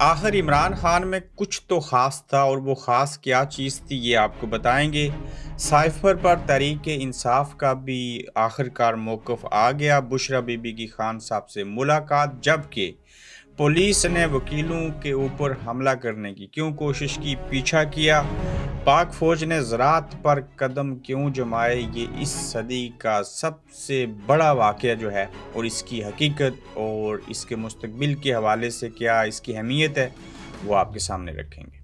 आखिर इमरान खान में कुछ तो ख़ास था और वो ख़ास क्या चीज़ थी ये आपको बताएंगे। साइफ़र पर तहरीक इंसाफ का भी आखिरकार मौक़िफ़ आ गया। बुशरा बीबी की खान साहब से मुलाकात, जबकि पुलिस ने वकीलों के ऊपर हमला करने की क्यों कोशिश की, पीछा किया। पाक फ़ौज ने ज़राअत पर कदम क्यों जमाए, ये इस सदी का सबसे बड़ा वाक़या जो है और इसकी हकीकत और इसके मुस्तक़बिल के हवाले से क्या इसकी अहमियत है, वो आपके सामने रखेंगे।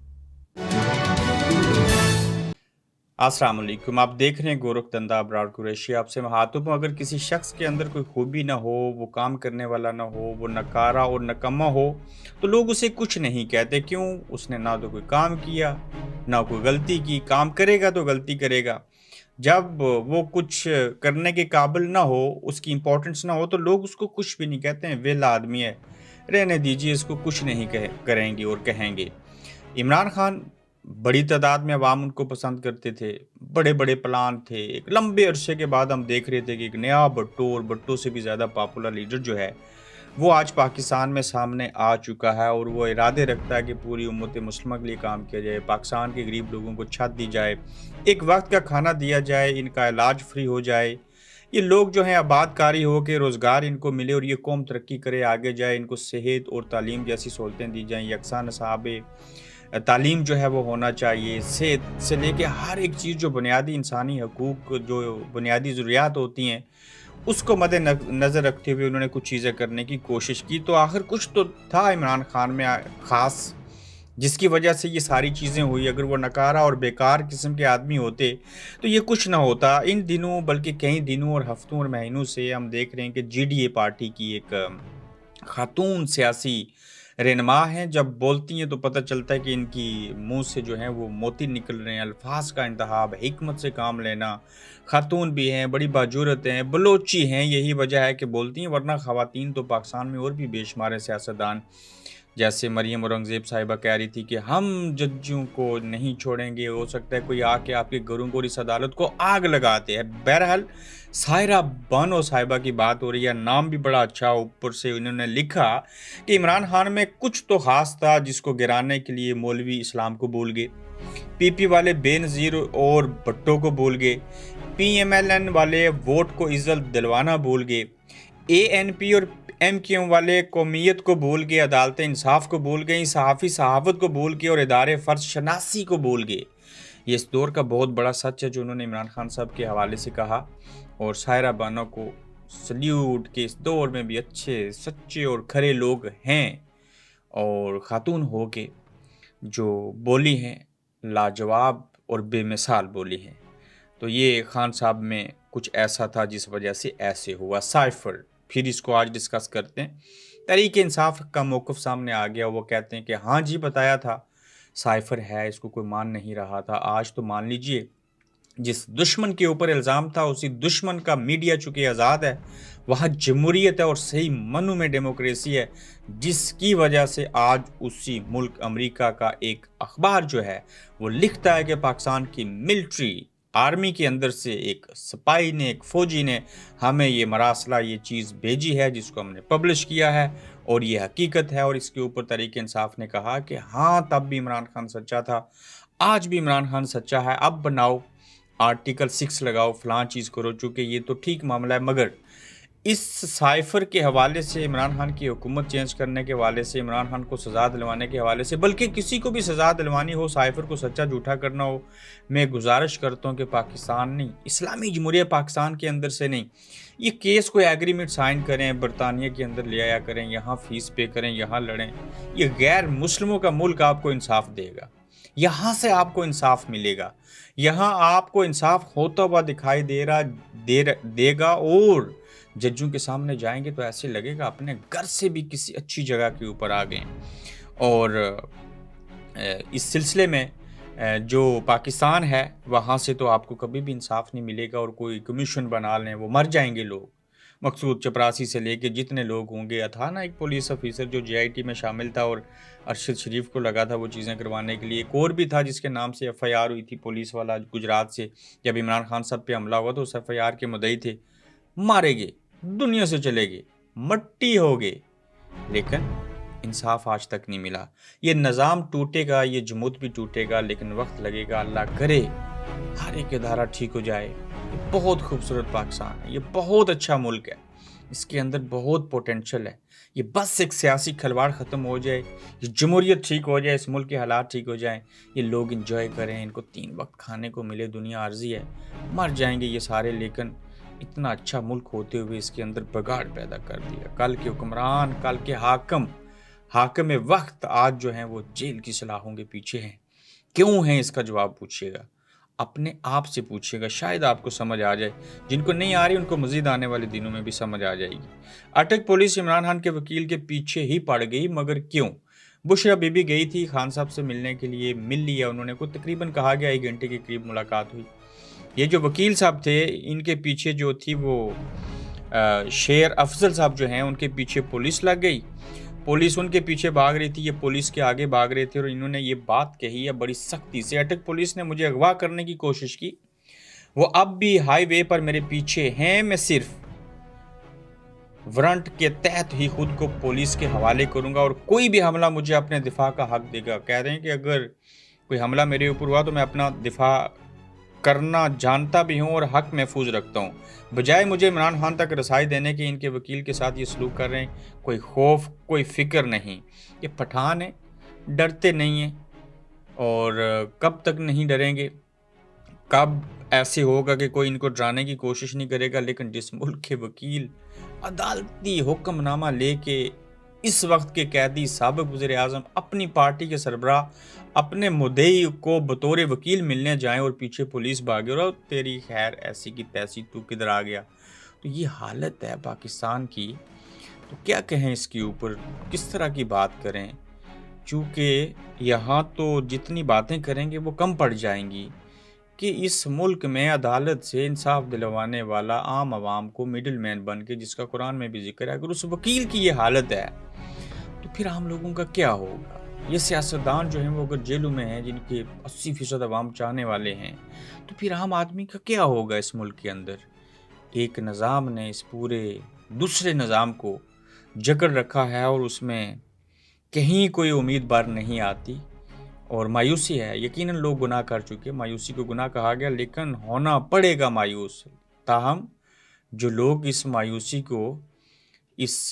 अस्सलाम वालेकुम, आप देख रहे हैं गोरखधंधा अबरार कुरैशी। आपसे मैं हाथों पर अगर किसी शख्स के अंदर कोई खूबी ना हो, वो काम करने वाला ना हो, वो नकारा और नकम्मा हो, तो लोग उसे कुछ नहीं कहते। क्यों? उसने ना तो कोई काम किया, ना कोई गलती की। काम करेगा तो गलती करेगा। जब वो कुछ करने के काबिल ना हो, उसकी इम्पोर्टेंस ना हो, तो लोग उसको कुछ भी नहीं कहते हैं, वेला आदमी है, रहने दीजिए, इसको कुछ नहीं करेंगे और कहेंगे। इमरान खान, बड़ी तादाद में अवाम उनको पसंद करते थे, बड़े-बड़े प्लान थे। एक लंबे अरसे के बाद हम देख रहे थे कि एक नया भुट्टो और भुट्टो से भी ज़्यादा पॉपुलर लीडर जो है, वो आज पाकिस्तान में सामने आ चुका है और वो इरादे रखता है कि पूरी उम्मत मुस्लिमा के लिए काम किया जाए, पाकिस्तान के गरीब लोगों को छत दी जाए, एक वक़्त का खाना दिया जाए, इनका इलाज फ्री हो जाए। ये लोग जो हैं आबादकारी हो के रोज़गार इनको मिले और ये कौम तरक्की करे, आगे जाए, इनको सेहत और तालीम जैसी सहूलतें दी जाएँ, यकसा नसाबे तालीम जो है वो होना चाहिए, सेहत से लेके हर एक चीज़ जो बुनियादी इंसानी हकूक़ जो बुनियादी ज़रूरियात होती हैं, उसको नज़र रखते हुए उन्होंने कुछ चीज़ें करने की कोशिश की। तो आखिर कुछ तो था इमरान खान में ख़ास, जिसकी वजह से ये सारी चीज़ें हुई। अगर वो नकारा और बेकार किस्म के आदमी होते, तो ये कुछ ना होता। इन दिनों, बल्कि कई दिनों और हफ़्तों और महीनों से हम देख रहे हैं कि जीडीए पार्टी की एक खातून सियासी रहनुमा हैं, जब बोलती हैं तो पता चलता है कि इनकी मुँह से जो है वो मोती निकल रहे हैं, अल्फ़ाज़ का इंतख़ाब, हिकमत से काम लेना। खातून भी हैं, बड़ी बाजुरत हैं, बलोची हैं, यही वजह है कि बोलती हैं, वरना ख़वातीन तो पाकिस्तान में और भी बेशुमार हैं सियासतदान। जैसे मरियम औरंगज़ेब साहिबा कह रही थी कि हम जज्जियों को नहीं छोड़ेंगे, हो सकता है कोई आके आपके घरों को और इस अदालत को आग लगा दे। बहरहाल सायरा बानो साहिबा की बात हो रही है, नाम भी बड़ा अच्छा, ऊपर से उन्होंने लिखा कि इमरान खान में कुछ तो ख़ास था जिसको गिराने के लिए मौलवी इस्लाम को भूल गए, पीपी वाले बेनज़ीर और भुट्टो को भूल गए, पीएमएलएन वाले वोट को इज़्ज़त दिलवाना भूल गए, एएनपी और एमक्यूएम वाले कौमियत को भूल गए, अदालतें इंसाफ को भूल गई, सहाफ़ी सहावत को भूल गए और इदारे फ़र्ज शनासी को भूल गए। ये इस दौर का बहुत बड़ा सच है जो उन्होंने इमरान खान साहब के हवाले से कहा। और सायरा बानो को सल्यूट कि इस दौर में भी अच्छे, सच्चे और खरे लोग हैं और खातून हो के जो बोली हैं, लाजवाब और बेमिसाल बोली हैं। तो ये खान साहब में कुछ ऐसा था जिस वजह से ऐसे हुआ। साइफ़र, फिर इसको आज डिस्कस करते हैं। तहरीक इंसाफ का मौक़िफ़ सामने आ गया, वो कहते हैं कि हाँ जी, बताया था, साइफ़र है, इसको कोई मान नहीं रहा था। आज तो मान लीजिए, जिस दुश्मन के ऊपर इल्ज़ाम था, उसी दुश्मन का मीडिया चूँकि आज़ाद है, वहाँ जमहूरियत है और सही मानों में डेमोक्रेसी है, जिसकी वजह से आज उसी मुल्क अमेरिका का एक अखबार जो है, वो लिखता है कि पाकिस्तान की मिलिट्री आर्मी के अंदर से एक सिपाही ने, एक फ़ौजी ने हमें ये मरासला, ये चीज़ भेजी है, जिसको हमने पब्लिश किया है और ये हकीकत है। और इसके ऊपर तहरीक इंसाफ ने कहा कि हाँ, तब भी इमरान खान सच्चा था, आज भी इमरान खान सच्चा है, अब बनाओ आर्टिकल 6 लगाओ, फ़लाँ चीज़ करो, चूँकि ये तो ठीक मामला है। मगर इस साइफ़र के हवाले से, इमरान खान की हुकूमत चेंज करने के हवाले से, इमरान खान को सज़ा दिलवाने के हवाले से, बल्कि किसी को भी सज़ा दिलवानी हो, साइफ़र को सच्चा झूठा करना हो, मैं गुज़ारिश करता हूँ कि पाकिस्तान नहीं, इस्लामी जमहूरियत पाकिस्तान के अंदर से नहीं, ये केस कोई एग्रीमेंट साइन करें, बरतानिया के अंदर ले आया करें, यहाँ फ़ीस पे करें, यहाँ लड़ें। ये गैर मुस्लिमों का मुल्क आपको इंसाफ़ देगा, यहाँ से आपको इंसाफ़ मिलेगा, यहाँ आपको इंसाफ़ होता हुआ दिखाई देगा और जज्जों के सामने जाएँगे तो ऐसे लगेगा अपने घर से भी किसी अच्छी जगह के ऊपर आ गए हैं। और इस सिलसिले में जो पाकिस्तान है, वहाँ से तो आपको कभी भी इंसाफ़ नहीं मिलेगा और कोई कमीशन बना लें, वो मर जाएँगे लोग। मकसूद चपरासी से लेके जितने लोग होंगे, था ना एक पुलिस ऑफ़िसर जो जेआईटी में शामिल था और अरशद शरीफ को लगा था वो चीज़ें करवाने के लिए। एक और भी था जिसके नाम से एफ़आईआर हुई थी पुलिस वाला गुजरात से, जब इमरान खान साहब पे हमला हुआ तो उस एफ़आईआर के मुद्दई थे, मारे गए, दुनिया से चले गए, मट्टी हो गए। लेकिन इंसाफ आज तक नहीं मिला। ये निज़ाम टूटेगा, ये जमूत भी टूटेगा, लेकिन वक्त लगेगा। अल्लाह करे हर एक इदारा ठीक हो जाए। ये बहुत खूबसूरत पाकिस्तान है, ये बहुत अच्छा मुल्क है, इसके अंदर बहुत पोटेंशियल है। ये बस एक सियासी खिलवाड़ ख़त्म हो जाए, ये जमहूरियत ठीक हो जाए, इस मुल्क के हालात ठीक हो जाएं, ये लोग इंजॉय करें, इनको 3 वक्त खाने को मिले। दुनिया आर्जी है, मर जाएंगे ये सारे, लेकिन इतना अच्छा मुल्क होते हुए इसके अंदर बगाड़ पैदा कर दिया। कल के हुक्मरान, कल के हाकिम वक्त आज जो हैं वो जेल की सलाखों के पीछे हैं। क्यों हैं, इसका जवाब पूछिएगा, अपने आप से पूछिएगा, शायद आपको समझ आ जाए। जिनको नहीं आ रही उनको मजीद आने वाले दिनों में भी समझ आ जाएगी। अटक पुलिस इमरान खान के वकील के पीछे ही पड़ गई, मगर क्यों? बुशरा बीबी गई थी खान साहब से मिलने के लिए, मिल लिया उन्होंने को, तकरीबन कहा गया 1 घंटे के करीब मुलाकात हुई। ये जो वकील साहब थे, इनके पीछे जो थी वो शेर अफजल साहब जो हैं, उनके पीछे पुलिस लग गई। पुलिस उनके पीछे भाग रही थी, ये पुलिस के आगे भाग रहे थे, और इन्होंने ये बात कही है बड़ी सख्ती से, अटक पुलिस ने मुझे अगवा करने की कोशिश की, वो अब भी हाईवे पर मेरे पीछे हैं, मैं सिर्फ वारंट के तहत ही खुद को पुलिस के हवाले करूंगा, और कोई भी हमला मुझे अपने दिफा का हक देगा। कह रहे हैं कि अगर कोई हमला मेरे ऊपर हुआ तो मैं अपना दिफा करना जानता भी हूँ और हक महफूज रखता हूँ। बजाय मुझे इमरान खान तक रसाई देने के इनके वकील के साथ ये सलूक कर रहे हैं। कोई खौफ, कोई फ़िक्र नहीं। ये पठान हैं, डरते नहीं हैं, और कब तक नहीं डरेंगे, कब ऐसे होगा कि कोई इनको डराने की कोशिश नहीं करेगा। लेकिन जिस मुल्क के वकील अदालती हुक्मनामा लेके इस वक्त के कैदी साबिक वज़ीर आज़म अपनी पार्टी के सरबराह अपने मुद्दई को बतौर वकील मिलने जाएं और पीछे पुलिस भागे और तेरी खैर ऐसी की तैसी, तू किधर आ गया। तो ये हालत है पाकिस्तान की। तो क्या कहें इसके ऊपर, किस तरह की बात करें, चूँकि यहाँ तो जितनी बातें करेंगे वो कम पड़ जाएंगी कि इस मुल्क में अदालत से इंसाफ दिलवाने वाला आम आवाम को मिडिल मैन बन के, जिसका कुरान में भी जिक्र है, अगर उस वकील की ये हालत है तो फिर आम लोगों का क्या होगा। ये सियासतदान जो हैं वो अगर जेलों में हैं, जिनके 80% अवाम चाहने वाले हैं, तो फिर आम आदमी का क्या होगा इस मुल्क के अंदर। एक निज़ाम ने इस पूरे दूसरे निज़ाम को जकड़ रखा है और उसमें कहीं कोई उम्मीद बार नहीं आती, और मायूसी है। यकीनन लोग गुनाह कर चुके, मायूसी को गुनाह कहा गया, लेकिन होना पड़ेगा मायूस। ताहम जो लोग इस मायूसी को, इस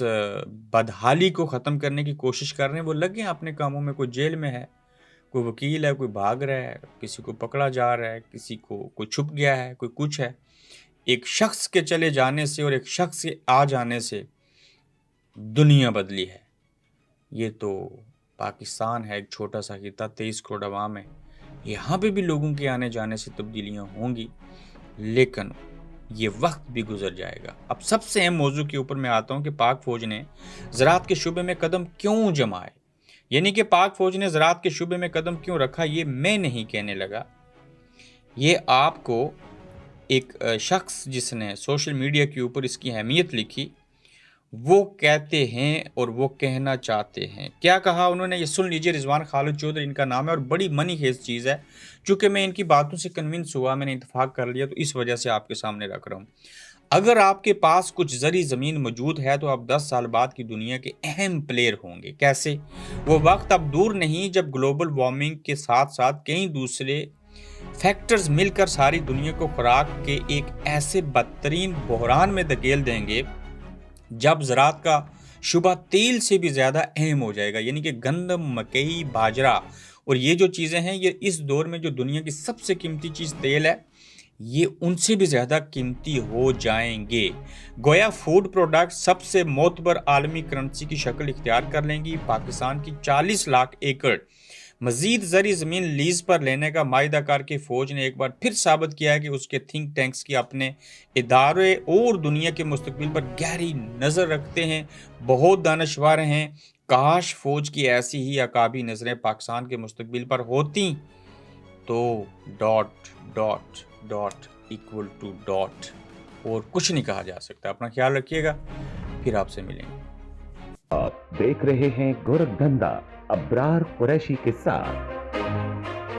बदहाली को ख़त्म करने की कोशिश कर रहे हैं, वो लगे हैं अपने कामों में। कोई जेल में है, कोई वकील है, कोई भाग रहा है, किसी को पकड़ा जा रहा है, किसी को कोई छुप गया है, कोई कुछ है। एक शख्स के चले जाने से और एक शख्स के आ जाने से दुनिया बदली है। ये तो पाकिस्तान है, एक छोटा सा खिता, 23 करोड़ अवाम है। यहाँ पे भी लोगों के आने जाने से तब्दीलियाँ होंगी, लेकिन ये वक्त भी गुजर जाएगा। अब सबसे अहम मौजू के ऊपर मैं आता हूँ कि पाक फ़ौज ने ज़राअत के शुबे में कदम क्यों जमाए, यानी कि पाक फ़ौज ने ज़राअत के शुबे में कदम क्यों रखा। ये मैं नहीं कहने लगा, ये आपको एक शख्स जिसने सोशल मीडिया के ऊपर इसकी अहमियत लिखी, वो कहते हैं और वो कहना चाहते हैं। क्या कहा उन्होंने, ये सुन लीजिए। रिजवान खालिद चौधरी इनका नाम है और बड़ी मनी खेज चीज़ है। चूँकि मैं इनकी बातों से कन्विंस हुआ, मैंने इत्तेफाक कर लिया, तो इस वजह से आपके सामने रख रहा हूँ। अगर आपके पास कुछ ज़री ज़मीन मौजूद है तो आप 10 साल बाद की दुनिया के अहम प्लेयर होंगे। कैसे? वो वक्त अब दूर नहीं जब ग्लोबल वार्मिंग के साथ साथ कई दूसरे फैक्टर्स मिलकर सारी दुनिया को खुराक के एक ऐसे बदतरीन बहरान में धकेल देंगे जब ज़राअत का शुबा तेल से भी ज़्यादा अहम हो जाएगा। यानी कि गंदम, मकई, बाजरा और ये जो चीज़ें हैं, ये इस दौर में जो दुनिया की सबसे कीमती चीज़ तेल है, ये उनसे भी ज़्यादा कीमती हो जाएंगे। गोया फूड प्रोडक्ट सबसे मोतबर आलमी करेंसी की शक्ल इख्तियार कर लेंगी। पाकिस्तान की 40 लाख एकड़ मज़ीद ज़री ज़मीन लीज़ पर लेने का मायदा करके फ़ौज ने एक बार फिर साबित किया है कि उसके थिंक टैंक्स की अपने इदारे और दुनिया के मुस्तकबिल पर गहरी नज़र रखते हैं, बहुत दानश्वर हैं। काश फ़ौज की ऐसी ही अकाबी नज़रें पाकिस्तान के मुस्तकबिल पर होती तो dot dot dot equal to dot, और कुछ नहीं कहा जा सकता। अपना ख्याल रखिएगा, फिर आपसे मिलेंगे। आप देख रहे हैं गोरखधंधा अब्रार कुरैशी के साथ।